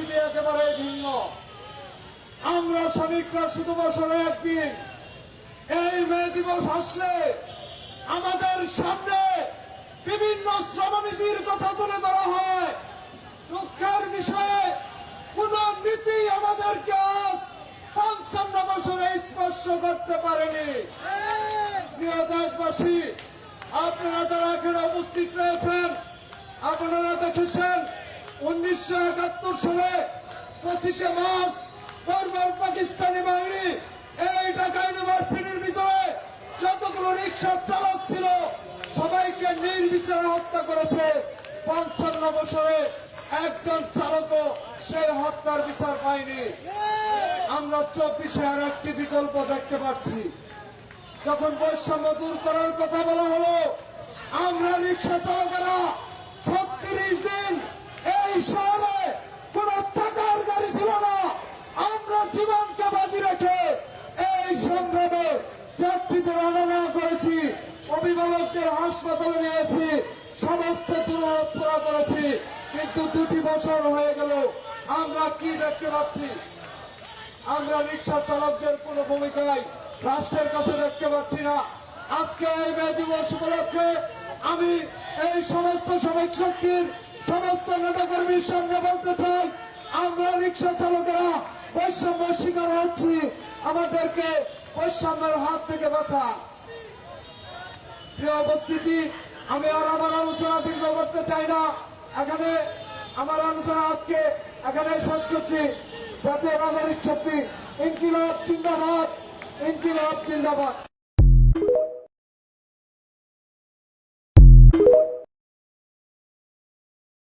পরিস্থিতি একেবারে ভিন্ন। আমরা শ্রমিকরা শুধু বছরে একদিন এই মে দিবস আসলে আমাদের সামনে বিভিন্ন শ্রমনীতির কথা তুলে ধরা হয়। দুঃখের বিষয়ে কোন নীতি আমাদেরকে আজ ৫৫ বছরে স্পর্শ করতে পারেনি। প্রিয় দেশবাসী, আপনারা যারা এখানে উপস্থিত রয়েছেন, আপনারা দেখেছেন ১৯৭১ সালে ২৫শে মার্চ বারবার পাকিস্তানি বাহিনী এই ঢাকা ইউনিভার্সিটির ভিতরে যতগুলো রিক্সা চালক ছিল সবাইকে নির্বিচারে হত্যা করেছে। ৫৫ বছরে একজন চালকও সেই হত্যার বিচার পায়নি। আমরা ২৪-এ আর একটি বিকল্প দেখতে পাচ্ছি। যখন বৈষম্য দূর করার কথা বলা হলো, আমরা রিক্সা চালকেরা ৩৬ দিন এই শহরে কোন থাকার গাড়ি ছিল না। আমরা জীবনকে বাজি রেখে এই সংগ্রামে যাত্রীদের আনা করেছি, অভিভাবকদের হাসপাতালে নিয়েছি, সমস্ত দুর্নীতি পুরা করেছি। কিন্তু ২টি বছর হয়ে গেল, আমরা কি দেখতে পাচ্ছি? আমরা রিক্সা চালকদের কোন ভূমিকায় রাষ্ট্রের কাছে দেখতে পাচ্ছি না। আজকে এই মে দিবস উপলক্ষে আমি এই সমস্ত শ্রমিক শক্তির সমস্ত নেতাকর্মীর সামনে বলতে চাই, আমরা রিক্সা চালকেরা বৈষম্যের শিকার হচ্ছি, আমাদেরকে বৈষম্যের হাত থেকে বাঁচা। প্রিয় উপস্থিতি, আমি আর আমার আলোচনা দীর্ঘ করতে চাই না। এখানে আমার আলোচনা আজকে এখানে শেষ করছি। জাতীয় নাগরিক শক্তি ইনকিলাব জিন্দাবাদ, ইনকিলাব জিন্দাবাদ।